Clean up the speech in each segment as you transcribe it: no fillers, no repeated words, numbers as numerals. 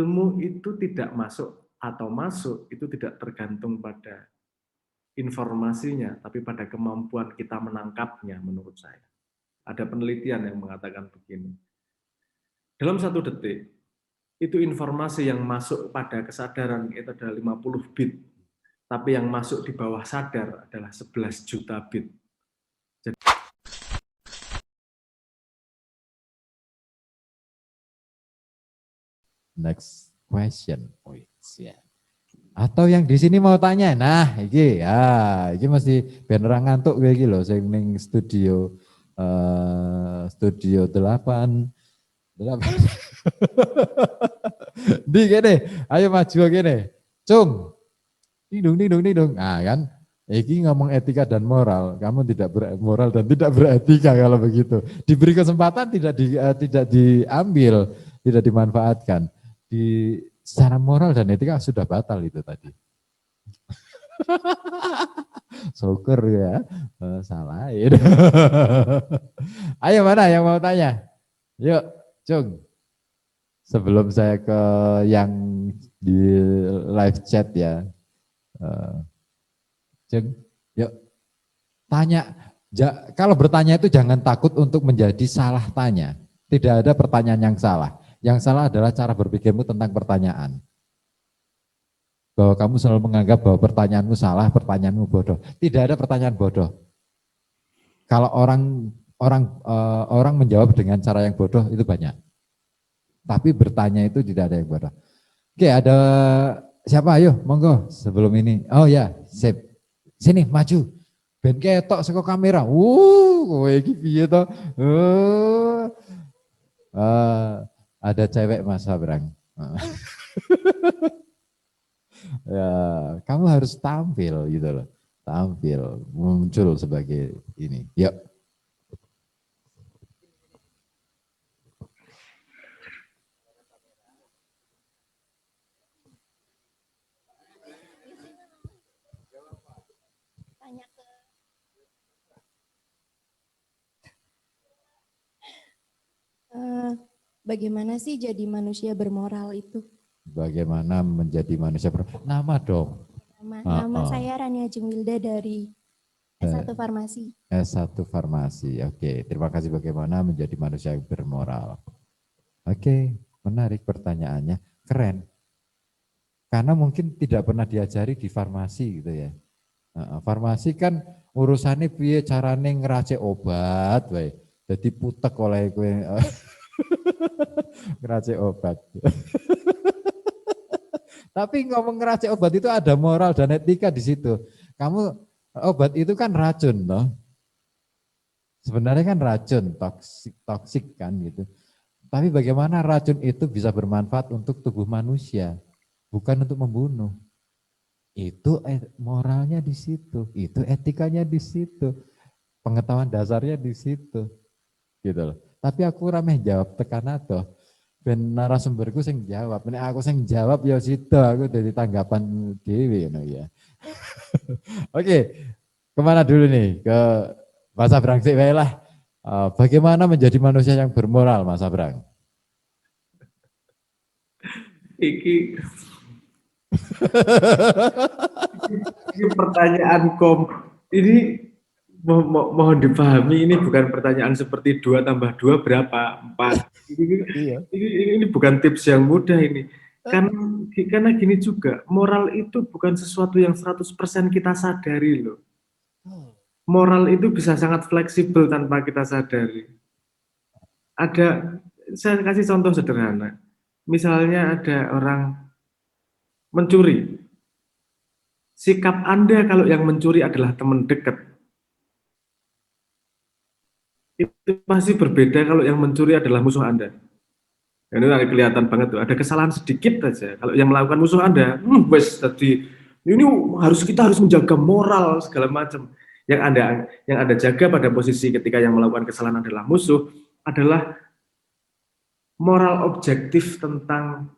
ilmu itu tidak masuk atau masuk itu tidak tergantung pada informasinya, tapi pada kemampuan kita menangkapnya menurut saya. Ada penelitian yang mengatakan begini. Dalam 1 detik, itu informasi yang masuk pada kesadaran itu adalah 50 bit, tapi yang masuk di bawah sadar adalah 11 juta bit. Jadi, next question. Oh, yeah. Atau yang di sini mau tanya, nah, ini masih bener ngantuk kayak gitu loh, saya ning studio studio 8. Di gini, ayo maju gini, Cung, ding dong. Nah kan, ini ngomong etika dan moral, kamu tidak bermoral dan tidak beretika kalau begitu. Diberi kesempatan tidak diambil, tidak dimanfaatkan. Secara moral dan etika sudah batal itu tadi. Syukur ya, salah. Ayo mana yang mau tanya? Yuk, Cung. Sebelum saya ke yang di live chat ya. Cung, yuk. Tanya. Kalau bertanya itu jangan takut untuk menjadi salah tanya. Tidak ada pertanyaan yang salah. Yang salah adalah cara berpikirmu tentang pertanyaan. Bahwa kamu selalu menganggap bahwa pertanyaanmu salah, pertanyaanmu bodoh. Tidak ada pertanyaan bodoh. Kalau orang menjawab dengan cara yang bodoh itu banyak. Tapi bertanya itu tidak ada yang bodoh. Oke, ada siapa? Ayo, monggo sebelum ini. Oh ya, sip. Sini maju. Ben ketok saka kamera. Kowe iki piye to? Ada cewek Mas Abrang. Ya, kamu harus tampil gitu loh. Tampil, muncul sebagai ini. Yuk. Bagaimana sih jadi manusia bermoral itu? Bagaimana menjadi manusia bermoral? Nama dong. Nama saya Rania Jumilda dari S1 Farmasi. S1 Farmasi, oke. Terima kasih. Bagaimana menjadi manusia yang bermoral. Oke, menarik pertanyaannya. Keren. Karena mungkin tidak pernah diajari di farmasi gitu ya. Farmasi kan urusannya piye carane ngeracik obat, wae. Jadi putek oleh kowe ngeracik obat. Tapi ngomong ngeracik obat itu ada moral dan etika di situ. Kamu obat itu kan racun toh. Sebenarnya kan racun, toksik kan gitu. Tapi bagaimana racun itu bisa bermanfaat untuk tubuh manusia, bukan untuk membunuh. Itu moralnya di situ, itu etikanya di situ, pengetahuan dasarnya di situ. Gitu loh. Tapi aku rameh jawab tekan atau ben narasumberku sing jawab. Nek aku sing jawab ya situ aku dari tanggapan dewi ya. Oke, kemana dulu nih? Ke Mas Abrang sih lah. Bagaimana menjadi manusia yang bermoral, Mas Abrang? ini pertanyaan ini mohon dipahami, ini bukan pertanyaan seperti 2 tambah 2 berapa, 4. Ini bukan tips yang mudah ini. Karena gini juga, moral itu bukan sesuatu yang 100% kita sadari loh. Moral itu bisa sangat fleksibel tanpa kita sadari. Saya kasih contoh sederhana. Misalnya ada orang mencuri. Sikap Anda kalau yang mencuri adalah teman dekat, itu pasti berbeda kalau yang mencuri adalah musuh Anda. Ini kelihatan banget tuh, ada kesalahan sedikit aja. Kalau yang melakukan musuh Anda, tadi ini kita harus menjaga moral segala macam. Yang Anda jaga pada posisi ketika yang melakukan kesalahan adalah musuh adalah moral objektif tentang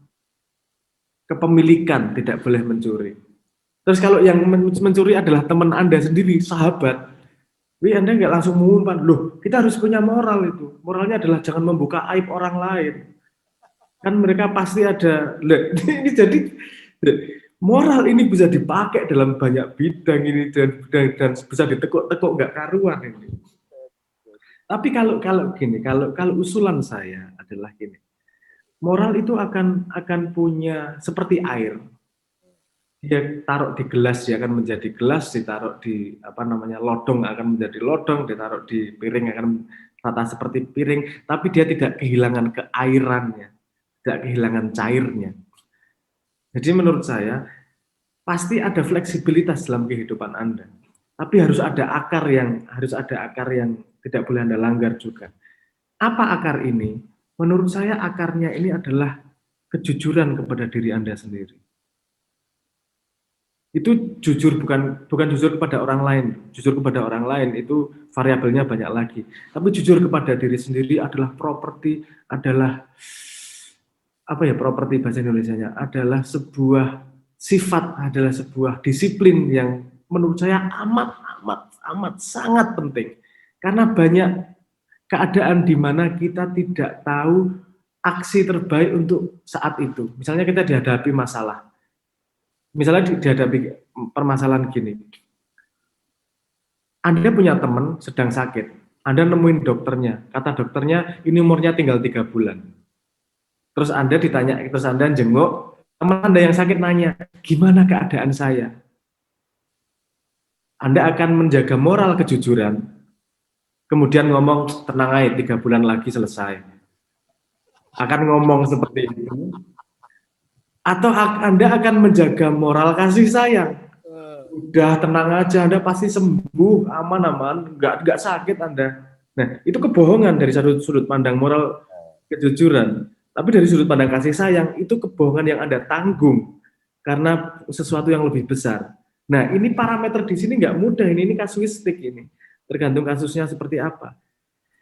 kepemilikan, tidak boleh mencuri. Terus kalau yang mencuri adalah teman Anda sendiri, sahabat, Anda nggak langsung mengumpan, loh kita harus punya moral itu. Moralnya adalah jangan membuka aib orang lain. Kan mereka pasti ada, ini jadi moral ini bisa dipakai dalam banyak bidang ini dan bisa ditekuk-tekuk nggak karuan ini. Tapi kalau gini, kalau usulan saya adalah gini, moral itu akan punya seperti air. Dia taruh di gelas, dia akan menjadi gelas, ditaruh di lodong akan menjadi lodong, ditaruh di piring akan rata seperti piring, tapi dia tidak kehilangan keairannya, tidak kehilangan cairnya. Jadi menurut saya pasti ada fleksibilitas dalam kehidupan Anda, tapi harus ada akar yang tidak boleh Anda langgar juga. Apa akar ini? Menurut saya akarnya ini adalah kejujuran kepada diri Anda sendiri. Itu jujur bukan jujur kepada orang lain. Jujur kepada orang lain itu variabelnya banyak lagi. Tapi jujur kepada diri sendiri adalah properti bahasa Indonesianya adalah sebuah sifat, adalah sebuah disiplin yang menurut saya amat sangat penting. Karena banyak keadaan di mana kita tidak tahu aksi terbaik untuk saat itu. Misalnya kita dihadapi masalah. Misalnya dihadapi permasalahan gini, Anda punya teman sedang sakit, Anda nemuin dokternya, kata dokternya ini umurnya tinggal 3 bulan. Terus Anda jenguk, teman Anda yang sakit nanya, gimana keadaan saya? Anda akan menjaga moral kejujuran, kemudian ngomong, tenang aja 3 bulan lagi selesai. Akan ngomong seperti itu. Atau Anda akan menjaga moral kasih sayang. Udah tenang aja, Anda pasti sembuh, aman-aman, nggak sakit Anda. Nah, itu kebohongan dari sudut pandang moral kejujuran. Tapi dari sudut pandang kasih sayang, itu kebohongan yang Anda tanggung karena sesuatu yang lebih besar. Nah, ini parameter di sini nggak mudah, ini kasuistik ini. Tergantung kasusnya seperti apa.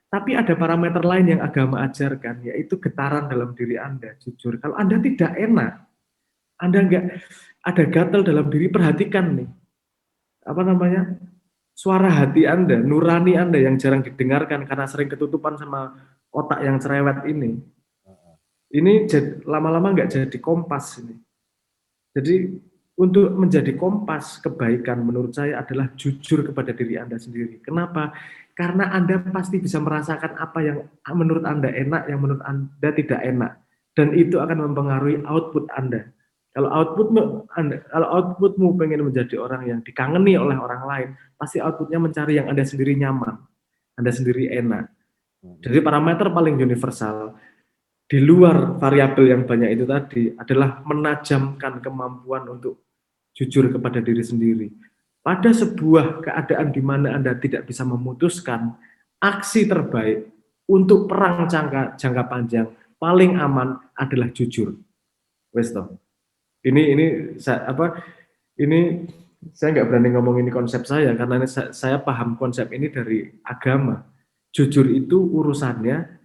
Tapi ada parameter lain yang agama ajarkan, yaitu getaran dalam diri Anda, jujur. Kalau Anda tidak enak, Anda nggak ada gatal dalam diri, perhatikan nih, suara hati Anda, nurani Anda yang jarang didengarkan karena sering ketutupan sama otak yang cerewet ini. Ini lama-lama nggak jadi kompas ini. Jadi untuk menjadi kompas kebaikan menurut saya adalah jujur kepada diri Anda sendiri. Kenapa? Karena Anda pasti bisa merasakan apa yang menurut Anda enak, yang menurut Anda tidak enak. Dan itu akan mempengaruhi output Anda. Kalau outputmu pengen menjadi orang yang dikangeni oleh orang lain, pasti outputnya mencari yang Anda sendiri nyaman, Anda sendiri enak. Jadi parameter paling universal di luar variabel yang banyak itu tadi adalah menajamkan kemampuan untuk jujur kepada diri sendiri. Pada sebuah keadaan di mana Anda tidak bisa memutuskan, aksi terbaik untuk perang jangka panjang paling aman adalah jujur. Wes toh. Ini saya nggak berani ngomong ini konsep saya karena saya paham konsep ini dari agama. Jujur itu urusannya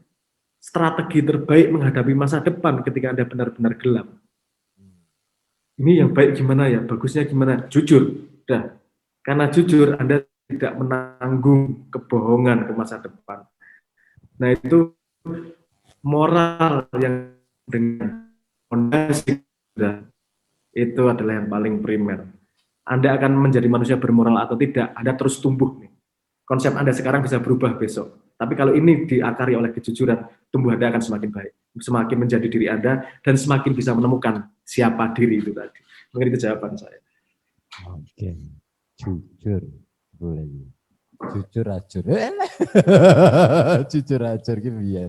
strategi terbaik menghadapi masa depan ketika Anda benar-benar gelap. Ini yang baik gimana ya, bagusnya gimana? Jujur. Dah. Karena jujur Anda tidak menanggung kebohongan ke masa depan. Nah, itu moral yang dengan fondasi itu adalah yang paling primer. Anda akan menjadi manusia bermoral atau tidak, Anda terus tumbuh nih. Konsep Anda sekarang bisa berubah besok. Tapi kalau ini diakari oleh kejujuran, tumbuh Anda akan semakin baik. Semakin menjadi diri Anda, dan semakin bisa menemukan siapa diri itu tadi. Mungkin itu jawaban saya. Oke, jujur. Boleh. Jujur acur. Jujur acur ki piye?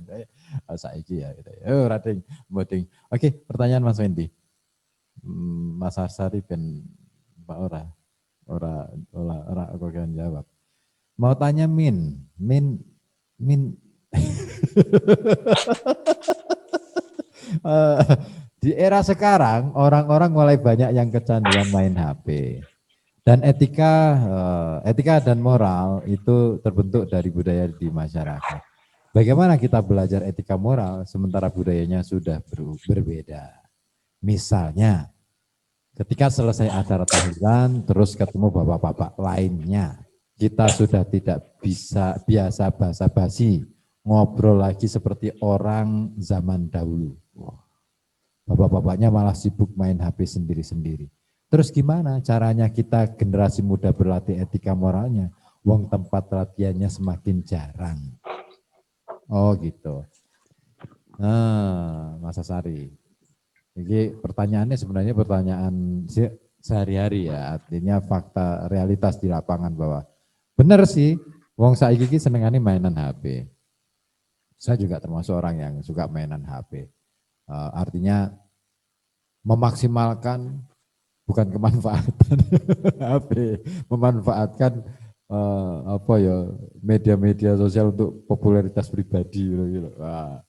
Saiki ya. Rading, moding. Oke, pertanyaan Mas Wendy. Mas Arsari ben Pak ora kok kan jawab. Mau tanya Min. Di era sekarang orang-orang mulai banyak yang kecanduan main HP. Dan etika dan moral itu terbentuk dari budaya di masyarakat. Bagaimana kita belajar etika moral sementara budayanya sudah berbeda? Misalnya, ketika selesai acara tahlilan, terus ketemu bapak-bapak lainnya, kita sudah tidak bisa biasa basa-basi, ngobrol lagi seperti orang zaman dahulu. Bapak-bapaknya malah sibuk main HP sendiri-sendiri. Terus gimana caranya kita generasi muda berlatih etika moralnya? Wong tempat latihannya semakin jarang. Oh gitu. Nah, Mas Asari. Jadi pertanyaannya sebenarnya pertanyaan sehari-hari ya, artinya fakta realitas di lapangan bahwa benar sih, wong saiki iki senengane mainan HP. Saya juga termasuk orang yang suka mainan HP. Artinya memaksimalkan bukan kemanfaatan HP, memanfaatkan apa ya media-media sosial untuk popularitas pribadi gitu. Wah,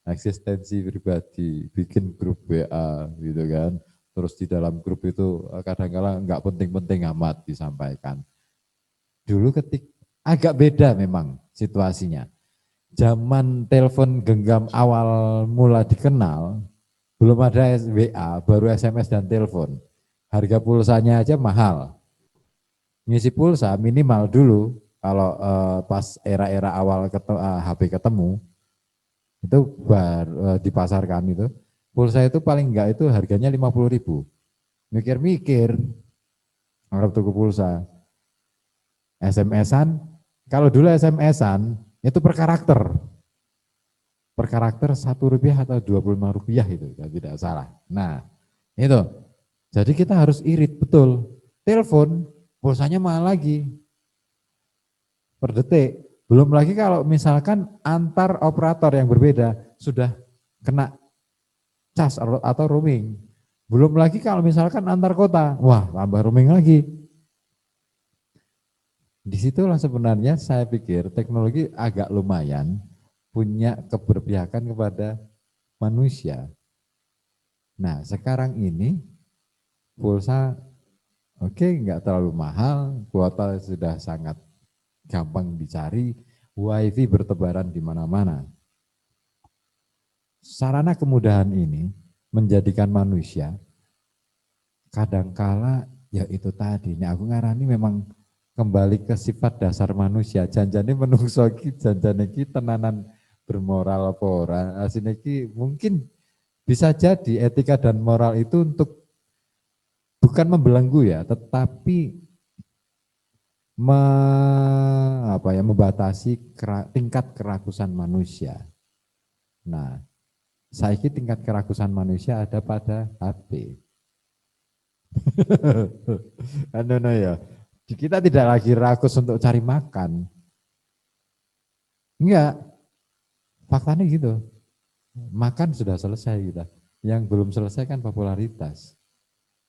eksistensi pribadi, bikin grup WA gitu kan. Terus di dalam grup itu kadang-kadang nggak penting-penting amat disampaikan. Dulu agak beda memang situasinya. Zaman telepon genggam awal mula dikenal, belum ada WA, baru SMS dan telepon. Harga pulsanya aja mahal. Ngisi pulsa minimal dulu, kalau pas era-era awal HP ketemu, itu dipasarkan itu, pulsa itu paling enggak itu harganya 50.000. Mikir-mikir, harap tuku pulsa. SMS-an, kalau dulu SMS-an, itu per karakter. Per karakter Rp1 atau Rp25 itu, tidak salah. Nah, itu. Jadi kita harus irit, betul. Telepon, pulsanya mahal lagi. Per detik. Belum lagi kalau misalkan antar operator yang berbeda sudah kena cas atau roaming. Belum lagi kalau misalkan antar kota, wah tambah roaming lagi. Disitulah sebenarnya saya pikir teknologi agak lumayan punya keberpihakan kepada manusia. Nah sekarang ini pulsa oke, nggak terlalu mahal, kuota sudah sangat gampang dicari, wifi bertebaran di mana-mana. Sarana kemudahan ini menjadikan manusia kadangkala ya itu tadi, ini aku ngarani memang kembali ke sifat dasar manusia. Janjane menungso iki janjane iki tenanan bermoral apa ora. Asine iki mungkin bisa jadi etika dan moral itu untuk bukan membelenggu ya, tetapi membatasi tingkat kerakusan manusia. Nah, saiki tingkat kerakusan manusia ada pada HP. No ya. Kita tidak lagi rakus untuk cari makan. Enggak. Faktanya gitu. Makan sudah selesai kita. Yang belum selesai kan popularitas,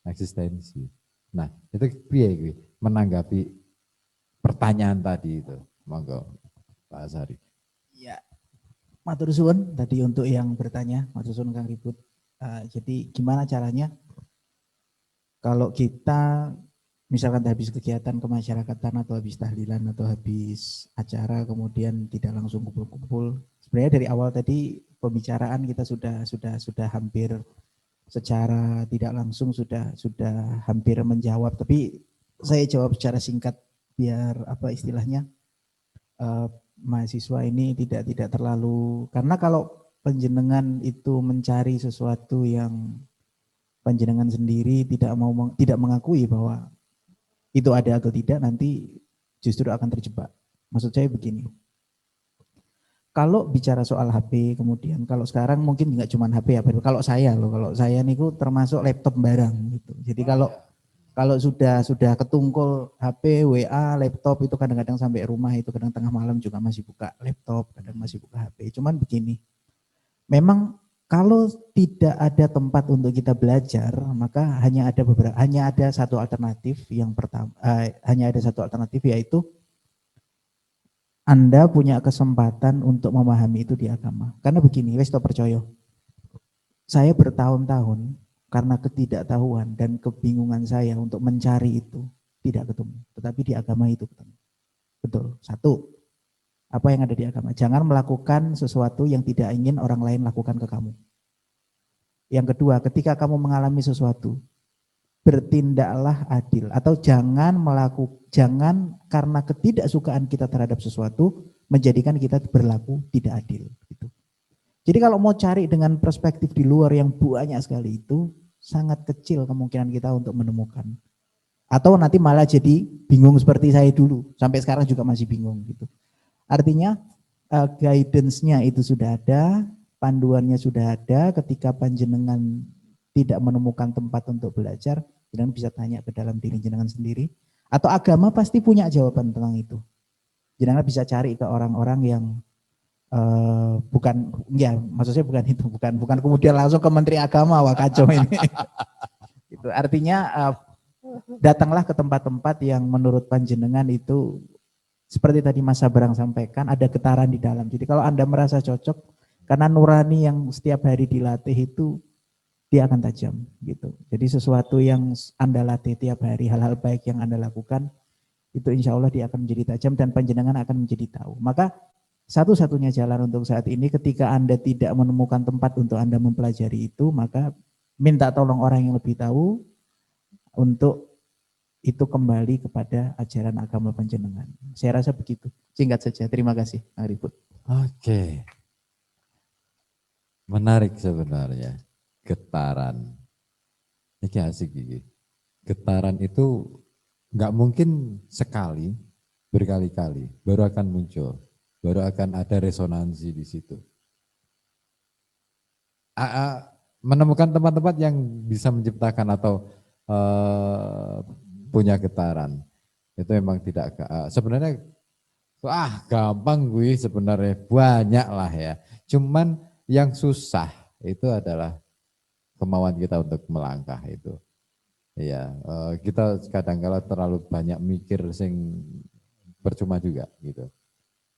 eksistensi. Nah, itu piye menanggapi pertanyaan tadi itu. Monggo, Pak Asari. Ya, matur suwun tadi untuk yang bertanya, matur suwun Kang Ribut. Jadi gimana caranya kalau kita misalkan habis kegiatan kemasyarakatan atau habis tahlilan atau habis acara kemudian tidak langsung kumpul-kumpul. Sebenarnya dari awal tadi pembicaraan kita sudah hampir secara tidak langsung sudah hampir menjawab, tapi saya jawab secara singkat biar apa istilahnya mahasiswa ini tidak terlalu, karena kalau panjenengan itu mencari sesuatu yang panjenengan sendiri tidak mengakui bahwa itu ada atau tidak, nanti justru akan terjebak. Maksud saya begini, kalau bicara soal HP, kemudian kalau sekarang mungkin nggak cuma HP ya, kalau saya niku termasuk laptop barang gitu. Jadi kalau sudah ketungkul HP, WA, laptop itu kadang-kadang sampai rumah itu kadang tengah malam juga masih buka laptop, kadang masih buka HP. Cuman begini, memang kalau tidak ada tempat untuk kita belajar, maka hanya ada satu alternatif. Yang pertama, hanya ada satu alternatif, yaitu Anda punya kesempatan untuk memahami itu di agama. Karena begini, wis percaya. Saya bertahun-tahun karena ketidaktahuan dan kebingungan saya untuk mencari itu tidak ketemu. Tetapi di agama itu ketemu. Betul. Satu. Apa yang ada di agama? Jangan melakukan sesuatu yang tidak ingin orang lain lakukan ke kamu. Yang kedua, ketika kamu mengalami sesuatu, bertindaklah adil. Atau jangan karena ketidaksukaan kita terhadap sesuatu, menjadikan kita berlaku tidak adil. Gitu. Jadi kalau mau cari dengan perspektif di luar yang banyak sekali itu sangat kecil kemungkinan kita untuk menemukan. Atau nanti malah jadi bingung seperti saya dulu. Sampai sekarang juga masih bingung gitu. Artinya guidance-nya itu sudah ada, panduannya sudah ada. Ketika panjenengan tidak menemukan tempat untuk belajar, jenengan bisa tanya ke dalam diri jenengan sendiri. Atau agama pasti punya jawaban tentang itu. Jenengan bisa cari ke orang-orang yang bukan, ya maksudnya bukan itu, bukan kemudian langsung ke Menteri Agama, wah kacau ini. Itu artinya datanglah ke tempat-tempat yang menurut panjenengan itu seperti tadi Mas Sabrang sampaikan, ada getaran di dalam. Jadi kalau Anda merasa cocok, karena nurani yang setiap hari dilatih itu dia akan tajam gitu. Jadi sesuatu yang Anda latih tiap hari, hal-hal baik yang Anda lakukan, itu insya Allah dia akan menjadi tajam dan panjenengan akan menjadi tahu. Maka satu-satunya jalan untuk saat ini ketika Anda tidak menemukan tempat untuk Anda mempelajari itu, maka minta tolong orang yang lebih tahu untuk itu kembali kepada ajaran agama panjenengan. Saya rasa begitu. Singkat saja. Terima kasih, Kang Ribut. Oke. Menarik sebenarnya. Getaran. Ini asik ini. Getaran itu nggak mungkin sekali, berkali-kali, baru akan muncul. Baru akan ada resonansi di situ. Menemukan tempat-tempat yang bisa menciptakan atau punya getaran. Itu memang tidak, sebenarnya gampang gue sebenarnya, banyak lah ya. Cuman yang susah itu adalah kemauan kita untuk melangkah itu. Iya, kita kadang-kala terlalu banyak mikir sing percuma juga gitu.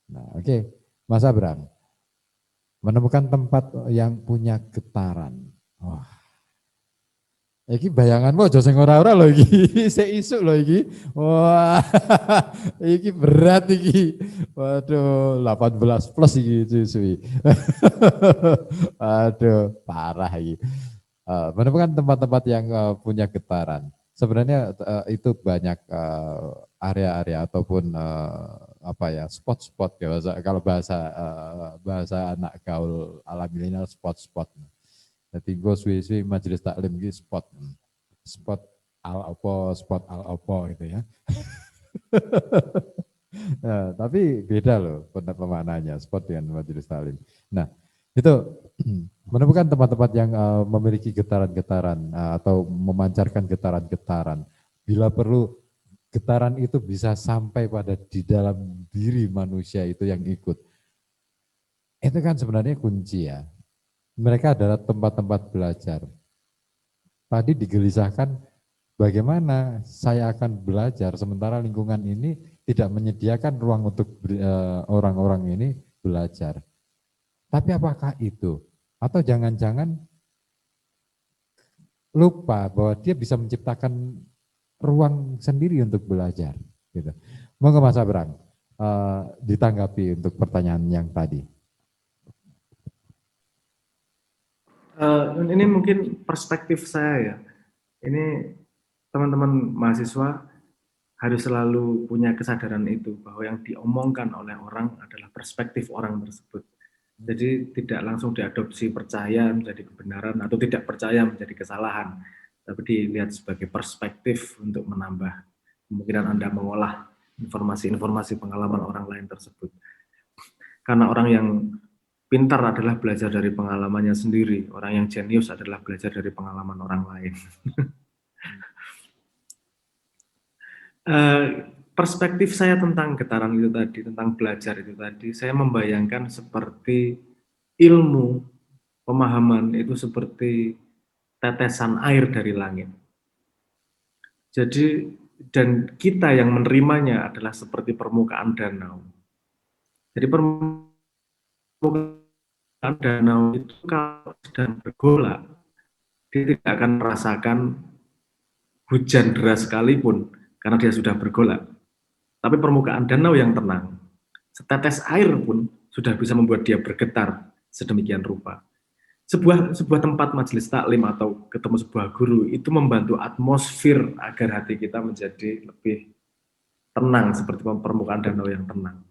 Nah, oke. Mas Abraham, menemukan tempat yang punya getaran. Wah. Iki bayanganmu aja sing ora-ora lho iki, sik isuk lho iki. Wah. Iki berat iki. Waduh, 18 plus iki suwi. Aduh, parah iki. Menemukan tempat-tempat yang punya getaran. Sebenarnya itu banyak area-area ataupun spot-spot ya, kalau bahasa anak gaul ala milenial, spot-spot. Jadi gue suwi-suwi majelis taklim ini spot al-opo gitu ya. Nah, tapi beda loh pemaknanya spot dengan majelis taklim. Nah, itu menemukan tempat-tempat yang memiliki getaran-getaran atau memancarkan getaran-getaran. Bila perlu getaran itu bisa sampai pada di dalam diri manusia itu yang ikut. Itu kan sebenarnya kunci ya. Mereka adalah tempat-tempat belajar. Tadi digelisahkan bagaimana saya akan belajar sementara lingkungan ini tidak menyediakan ruang untuk orang-orang ini belajar. Tapi apakah itu? Atau jangan-jangan lupa bahwa dia bisa menciptakan ruang sendiri untuk belajar. Gitu. Monggo Mas Abrang, ditanggapi untuk pertanyaan yang tadi. Ini mungkin perspektif saya ya. Ini teman-teman mahasiswa harus selalu punya kesadaran itu, bahwa yang diomongkan oleh orang adalah perspektif orang tersebut. Jadi tidak langsung diadopsi percaya menjadi kebenaran atau tidak percaya menjadi kesalahan, tapi dilihat sebagai perspektif untuk menambah kemungkinan Anda mengolah informasi-informasi pengalaman orang lain tersebut. Karena orang yang pintar adalah belajar dari pengalamannya sendiri, orang yang jenius adalah belajar dari pengalaman orang lain. Perspektif saya tentang getaran itu tadi, tentang belajar itu tadi, saya membayangkan seperti ilmu, pemahaman itu seperti tetesan air dari langit. Jadi, dan kita yang menerimanya adalah seperti permukaan danau. Jadi permukaan danau itu kalau sedang bergolak, dia tidak akan merasakan hujan deras sekalipun karena dia sudah bergolak. Tapi permukaan danau yang tenang, setetes air pun sudah bisa membuat dia bergetar sedemikian rupa. Sebuah tempat majelis taklim atau ketemu sebuah guru itu membantu atmosfer agar hati kita menjadi lebih tenang seperti permukaan danau yang tenang.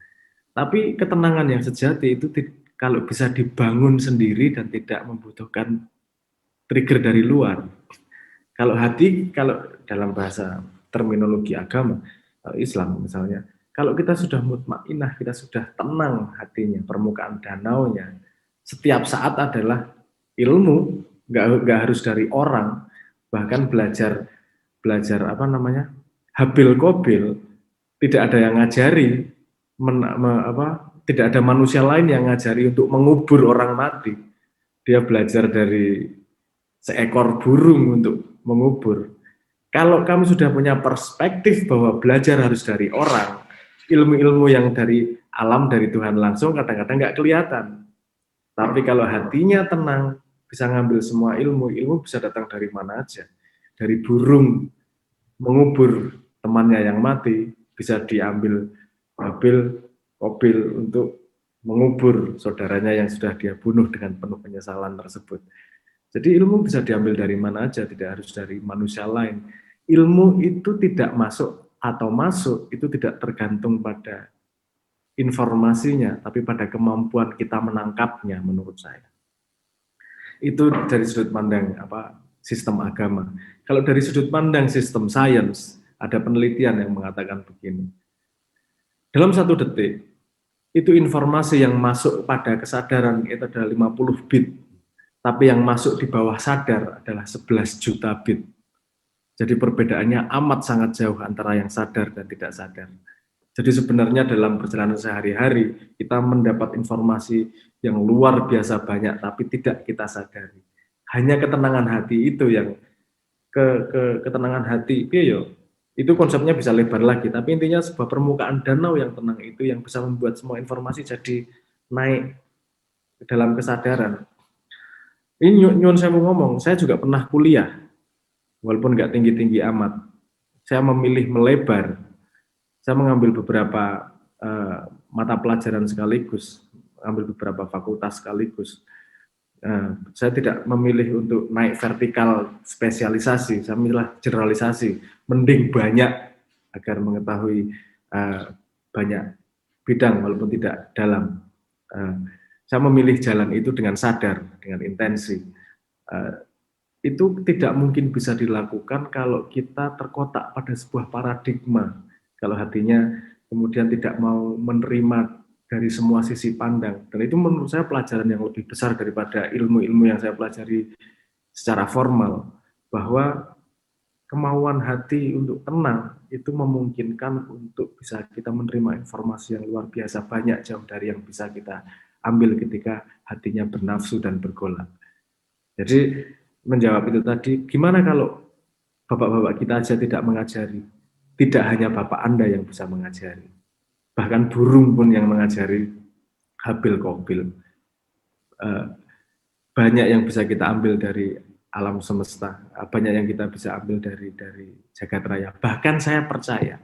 Tapi ketenangan yang sejati itu kalau bisa dibangun sendiri dan tidak membutuhkan trigger dari luar. Kalau hati, kalau dalam bahasa terminologi agama, Islam misalnya, kalau kita sudah mutmainah, kita sudah tenang hatinya, permukaan danaunya, setiap saat adalah ilmu, nggak harus dari orang, bahkan belajar habil kobil, tidak ada yang ngajari, tidak ada manusia lain yang ngajari untuk mengubur orang mati. Dia belajar dari seekor burung untuk mengubur. Kalau kamu sudah punya perspektif bahwa belajar harus dari orang, ilmu-ilmu yang dari alam, dari Tuhan langsung kadang-kadang nggak kelihatan. Tapi kalau hatinya tenang, bisa ngambil semua ilmu, ilmu bisa datang dari mana aja. Dari burung mengubur temannya yang mati, bisa diambil habil kobil untuk mengubur saudaranya yang sudah dia bunuh dengan penuh penyesalan tersebut. Jadi ilmu bisa diambil dari mana aja, tidak harus dari manusia lain. Ilmu itu tidak masuk atau masuk, itu tidak tergantung pada informasinya, tapi pada kemampuan kita menangkapnya menurut saya. Itu dari sudut pandang sistem agama. Kalau dari sudut pandang sistem sains, ada penelitian yang mengatakan begini. Dalam 1 detik, itu informasi yang masuk pada kesadaran itu adalah 50 bit, tapi yang masuk di bawah sadar adalah 11 juta bit. Jadi perbedaannya amat sangat jauh antara yang sadar dan tidak sadar. Jadi sebenarnya dalam perjalanan sehari-hari, kita mendapat informasi yang luar biasa banyak, tapi tidak kita sadari. Hanya ketenangan hati itu yang, ketenangan hati, itu konsepnya bisa lebar lagi, tapi intinya sebuah permukaan danau yang tenang itu yang bisa membuat semua informasi jadi naik ke dalam kesadaran. Ini nyun saya mau ngomong, saya juga pernah kuliah, walaupun nggak tinggi-tinggi amat. Saya memilih melebar, saya mengambil beberapa mata pelajaran sekaligus, ambil beberapa fakultas sekaligus. Saya tidak memilih untuk naik vertikal spesialisasi, saya milih generalisasi, mending banyak agar mengetahui banyak bidang walaupun tidak dalam. Saya memilih jalan itu dengan sadar, dengan intensi. Itu tidak mungkin bisa dilakukan kalau kita terkotak pada sebuah paradigma. Kalau hatinya kemudian tidak mau menerima dari semua sisi pandang. Dan itu menurut saya pelajaran yang lebih besar daripada ilmu-ilmu yang saya pelajari secara formal. Bahwa kemauan hati untuk tenang itu memungkinkan untuk bisa kita menerima informasi yang luar biasa banyak, jauh dari yang bisa kita ambil ketika hatinya bernafsu dan bergolak. Jadi menjawab itu tadi, gimana kalau bapak-bapak kita aja tidak mengajari? Tidak hanya bapak Anda yang bisa mengajari. Bahkan burung pun yang mengajari habil kobil. Banyak yang bisa kita ambil dari alam semesta, banyak yang kita bisa ambil dari jagat raya. Bahkan saya percaya,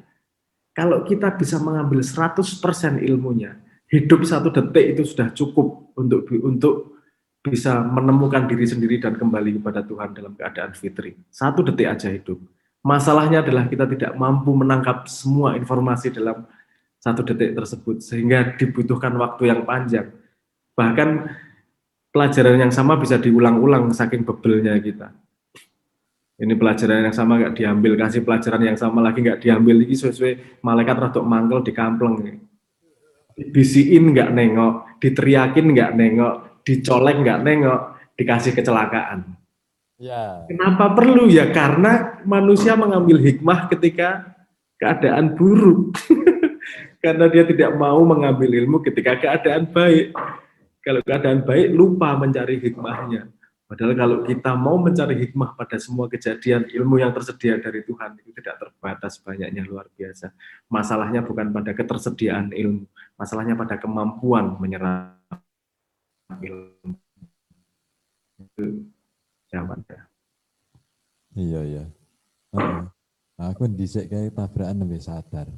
kalau kita bisa mengambil 100% ilmunya, hidup 1 detik itu sudah cukup untuk bisa menemukan diri sendiri dan kembali kepada Tuhan dalam keadaan fitri. 1 detik aja hidup. Masalahnya adalah kita tidak mampu menangkap semua informasi dalam 1 detik tersebut, sehingga dibutuhkan waktu yang panjang. Bahkan pelajaran yang sama bisa diulang-ulang saking bebelnya kita. Ini pelajaran yang sama nggak diambil, kasih pelajaran yang sama lagi nggak diambil, ini sesuai malaikat rodok mangkel di kampleng. Dibisiin nggak nengok, diteriakin nggak nengok, dicolek nggak nengok, dikasih kecelakaan. Ya. Kenapa perlu? Ya karena manusia mengambil hikmah ketika keadaan buruk. Karena dia tidak mau mengambil ilmu ketika keadaan baik. Kalau keadaan baik, lupa mencari hikmahnya. Padahal kalau kita mau mencari hikmah pada semua kejadian, ilmu yang tersedia dari Tuhan itu tidak terbatas, banyaknya luar biasa. Masalahnya bukan pada ketersediaan ilmu, masalahnya pada kemampuan menyerap ilmu. Itu jawabannya. Iya. Aku dhisik kayak tabrakan lebih sadar.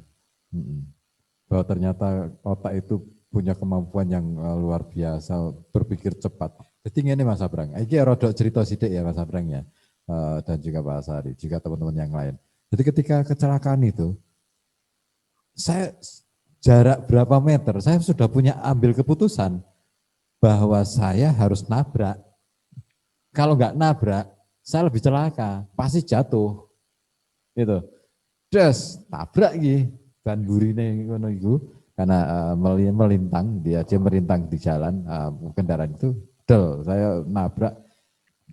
Bahwa ternyata otak itu punya kemampuan yang luar biasa, berpikir cepat. Jadi ini Mas Abrang, ini rodok cerita sidik ya Mas Abrang ya, dan juga Pak Asari, juga teman-teman yang lain. Jadi ketika kecelakaan itu, saya jarak berapa meter, saya sudah punya ambil keputusan. bahwa saya harus nabrak. Kalau nggak nabrak, saya lebih celaka, pasti jatuh. Gitu. Terus tabrak iki ban burine ngono iku karena melintang dia merintang di jalan kendaraan itu saya nabrak.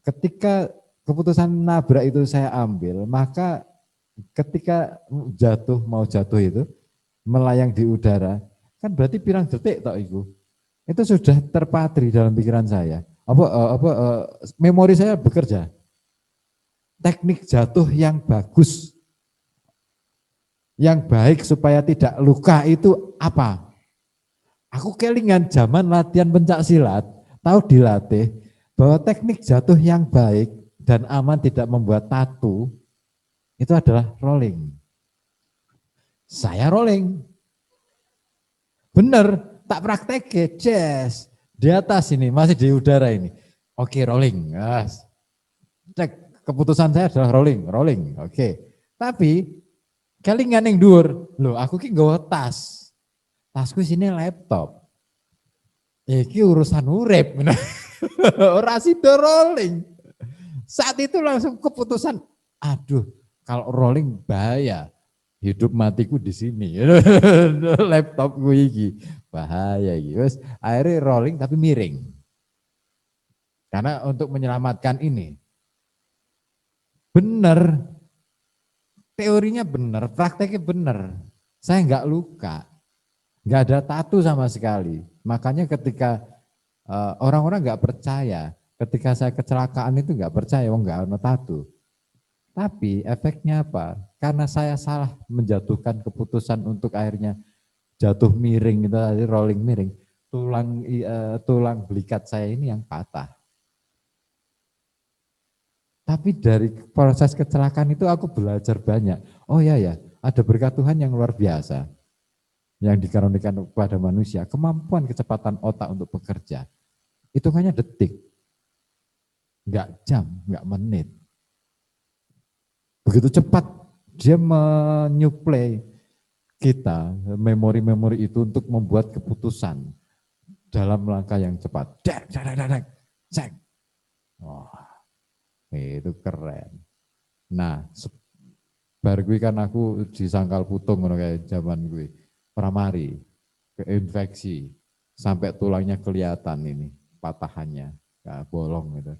Ketika keputusan nabrak itu saya ambil, maka ketika mau jatuh itu melayang di udara, kan berarti pirang detik tok iku. Itu sudah terpatri dalam pikiran saya. Memori saya bekerja. Teknik jatuh yang bagus, yang baik supaya tidak luka itu apa? Aku kelingan zaman latihan pencak silat, tahu dilatih bahwa teknik jatuh yang baik dan aman tidak membuat tatu itu adalah rolling. Saya rolling. Bener, tak praktek jazz. Di atas ini, masih di udara ini. Oke, rolling. Cek, keputusan saya adalah rolling. Oke. Tapi kelingan yang dhuwur. Loh, aku ki nggawa tas. Tasku sini laptop. Iki urusan urip. Ora sida rolling. Saat itu langsung keputusan, aduh, kalau rolling bahaya. Hidup matiku di sini. Laptopku iki bahaya iki. Wes akhirnya rolling tapi miring. Karena untuk menyelamatkan ini. Benar. Teorinya benar, prakteknya benar. Saya enggak luka. Enggak ada tatu sama sekali. Makanya ketika orang-orang enggak percaya, ketika saya kecelakaan itu enggak percaya, enggak ada tatu. Tapi efeknya apa? Karena saya salah menjatuhkan keputusan untuk akhirnya jatuh miring, itu rolling miring, tulang belikat saya ini yang patah. Tapi dari proses kecelakaan itu aku belajar banyak. Oh ya, ada berkat Tuhan yang luar biasa yang dikaruniakan kepada manusia, kemampuan kecepatan otak untuk bekerja. Hitungannya detik, enggak jam, enggak menit. Begitu cepat dia menyuplai kita memori-memori itu untuk membuat keputusan dalam langkah yang cepat. Cek. Wah, itu keren. Nah, bar gue kan aku disangkal putung kayak zaman gue. Pramari, keinfeksi, sampai tulangnya kelihatan ini patahannya, bolong gitu.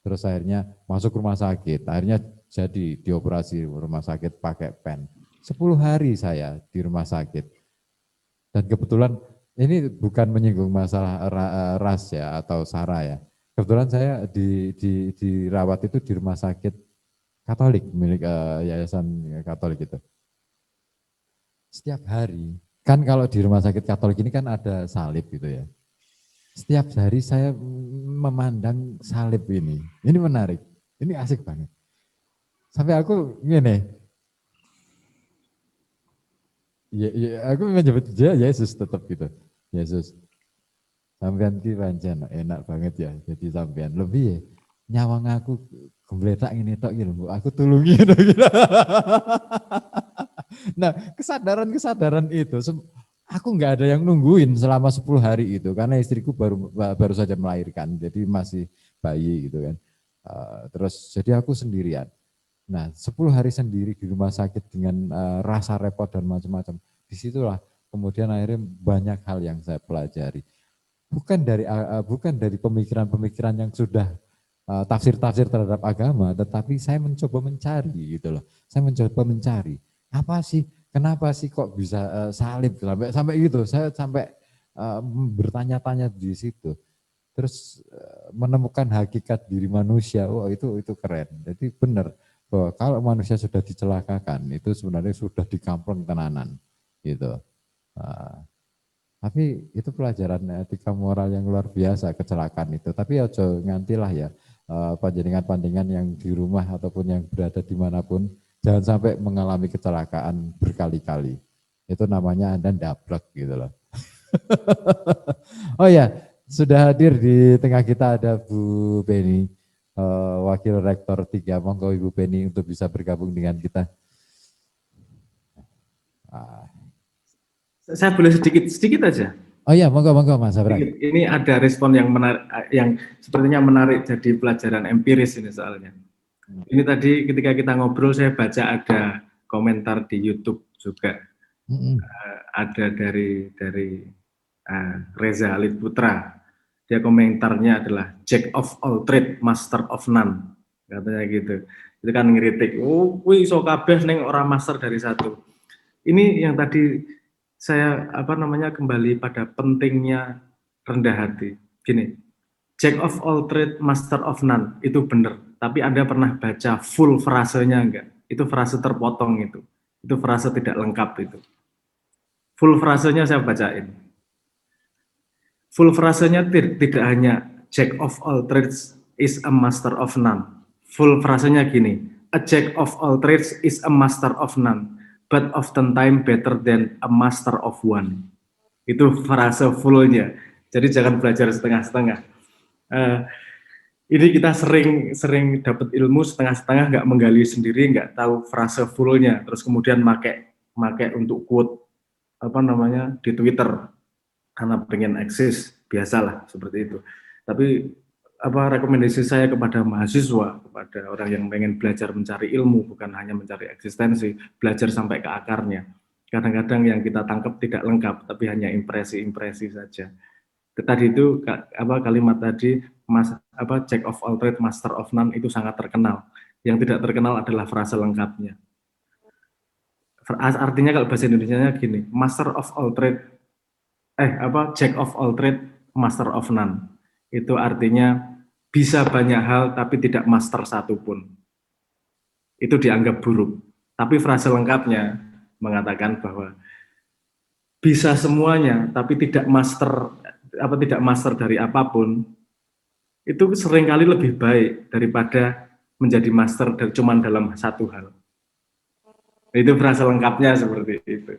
Terus akhirnya masuk rumah sakit, akhirnya jadi dioperasi rumah sakit pakai pen. 10 hari saya di rumah sakit. Dan kebetulan ini bukan menyinggung masalah ras ya atau sara ya. Kebetulan saya dirawat itu di rumah sakit Katolik milik Yayasan Katolik itu. Setiap hari, kan kalau di rumah sakit Katolik ini kan ada salib gitu ya. Setiap hari saya memandang salib ini. Ini menarik, ini asik banget. Sampai aku gini, aku menyebut dia Yesus tetap gitu. Yesus, sampean ki pancen enak banget ya jadi sampean. Lebih ya, nyawang aku gembletak ini tok gitu, aku tulungi gitu. Nah, kesadaran itu aku nggak ada yang nungguin selama 10 hari itu karena istriku baru saja melahirkan, jadi masih bayi gitu kan. Terus jadi aku sendirian. Nah, 10 hari sendiri di rumah sakit dengan rasa repot dan macam-macam. Disitulah kemudian akhirnya banyak hal yang saya pelajari. Bukan dari pemikiran-pemikiran yang sudah tafsir-tafsir terhadap agama, tetapi saya mencoba mencari gitu loh. Saya mencoba mencari apa sih, kenapa sih kok bisa salib sampai gitu. Saya sampai bertanya-tanya di situ. Terus menemukan hakikat diri manusia. Oh, itu keren. Jadi benar bahwa kalau manusia sudah dicelakakan itu sebenarnya sudah dikampleng tenanan gitu. Tapi itu pelajaran etika moral yang luar biasa kecelakaan itu. Tapi ojo ngantilah ya panjenengan-panjenengan yang di rumah ataupun yang berada dimanapun jangan sampai mengalami kecelakaan berkali-kali. Itu namanya Anda ndablek gitu loh. Oh ya, sudah hadir di tengah kita ada Bu Penny. Wakil Rektor 3, monggo Ibu Penny untuk bisa bergabung dengan kita. Saya boleh sedikit aja. Oh iya, monggo Mas Abrang. Ini ada respon yang menarik, yang sepertinya menarik jadi pelajaran empiris ini soalnya. Ini tadi ketika kita ngobrol saya baca ada komentar di YouTube juga. Ada dari Reza Alit Putra. Dia komentarnya adalah Jack of all trade, master of none. Katanya gitu. Itu kan ngeritik, oh kuwi iso kabeh ning ora master dari satu. Ini yang tadi saya kembali pada pentingnya rendah hati. Gini, Jack of all trade, master of none, itu benar. Tapi Anda pernah baca full frasenya enggak? Itu frase terpotong itu. Itu frase tidak lengkap itu. Full frasenya saya bacain. Full frasenya tidak hanya Jack of all trades is a master of none. Full frasenya gini, a Jack of all trades is a master of none, but oftentimes better than a master of one. Itu frase fullnya. Jadi jangan belajar setengah-setengah. Ini kita sering dapat ilmu setengah-setengah, nggak menggali sendiri, nggak tahu frase fullnya, terus kemudian make untuk quote di Twitter karena pengen eksis, biasalah seperti itu. Tapi rekomendasi saya kepada mahasiswa, kepada orang yang pengen belajar mencari ilmu, bukan hanya mencari eksistensi, belajar sampai ke akarnya. Kadang-kadang yang kita tangkap tidak lengkap, tapi hanya impresi-impresi saja. Tadi itu kalimat tadi, Jack of all trade, master of none, itu sangat terkenal. Yang tidak terkenal adalah frase lengkapnya. Artinya kalau bahasa Indonesianya gini, master of all trade, Jack of all trade, master of none. Itu artinya bisa banyak hal tapi tidak master satupun. Itu dianggap buruk. Tapi frase lengkapnya mengatakan bahwa bisa semuanya tapi tidak master dari apapun, itu seringkali lebih baik daripada menjadi master cuma dalam satu hal. Itu frase lengkapnya seperti itu.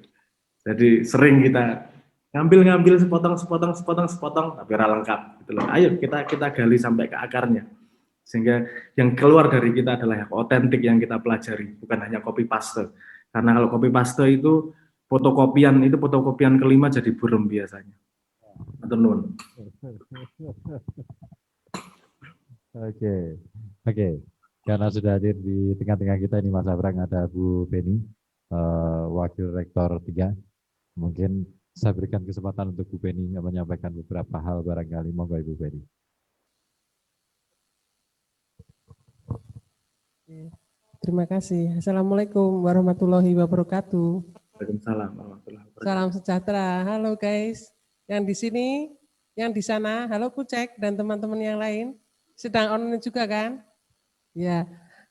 Jadi sering kita ngambil sepotong tapi ora lengkap gitu loh. Ayo kita gali sampai ke akarnya. Sehingga yang keluar dari kita adalah yang otentik yang kita pelajari, bukan hanya copy paste. Karena kalau copy paste itu fotokopian kelima jadi burem biasanya. Atau nun. Oke. Karena sudah hadir di tengah-tengah kita ini Mas Abrang, ada Bu Beni, Wakil Rektor 3. Mungkin saya berikan kesempatan untuk Bu Beni menyampaikan beberapa hal barangkali. Monggo Ibu Beni. Terima kasih. Assalamualaikum warahmatullahi wabarakatuh. Waalaikumsalam warahmatullahi wabarakatuh. Salam sejahtera. Halo guys, yang di sini, yang di sana. Halo Pucek dan teman-teman yang lain. Sedang online juga kan? Ya,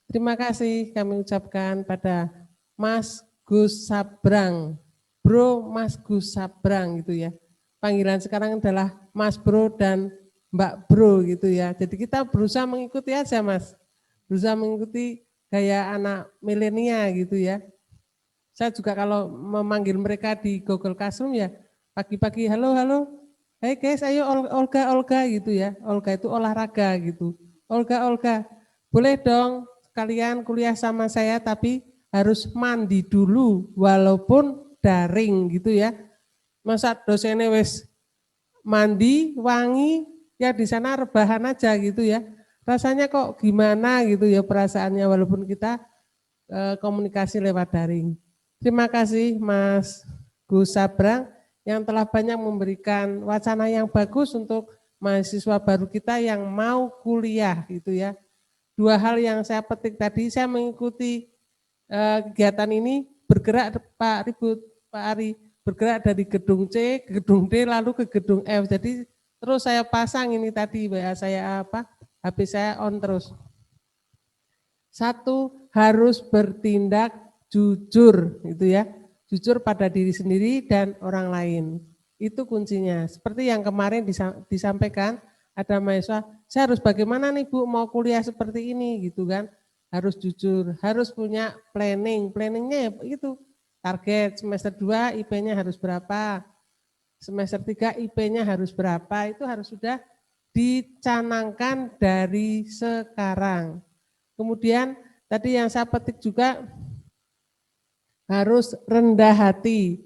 terima kasih kami ucapkan pada Mas Gus Sabrang, Bro Mas Gus Sabrang gitu ya. Panggilan sekarang adalah Mas Bro dan Mbak Bro gitu ya. Jadi kita berusaha mengikuti aja Mas. Berusaha mengikuti gaya anak milenial gitu ya. Saya juga kalau memanggil mereka di Google Classroom ya, pagi-pagi halo, hai guys ayo Olga gitu ya. Olga itu olahraga gitu. Olga, boleh dong kalian kuliah sama saya tapi harus mandi dulu walaupun daring gitu ya. Masa dosennya wes mandi, wangi, ya di sana rebahan aja gitu ya. Rasanya kok gimana gitu ya perasaannya walaupun kita komunikasi lewat daring. Terima kasih Mas Gus Sabrang yang telah banyak memberikan wacana yang bagus untuk mahasiswa baru kita yang mau kuliah gitu ya. Dua hal yang saya petik tadi, saya mengikuti kegiatan ini bergerak Pak Ari, bergerak dari gedung C, gedung D lalu ke gedung F. Jadi terus saya pasang ini tadi WA saya HP saya on terus. Satu, harus bertindak jujur gitu ya. Jujur pada diri sendiri dan orang lain. Itu kuncinya. Seperti yang kemarin disampaikan, ada mahasiswa, saya harus bagaimana nih Bu mau kuliah seperti ini gitu kan. Harus jujur, harus punya planning. Planningnya ya itu, target semester 2 IP-nya harus berapa, semester 3 IP-nya harus berapa, itu harus sudah dicanangkan dari sekarang. Kemudian tadi yang saya petik juga harus rendah hati.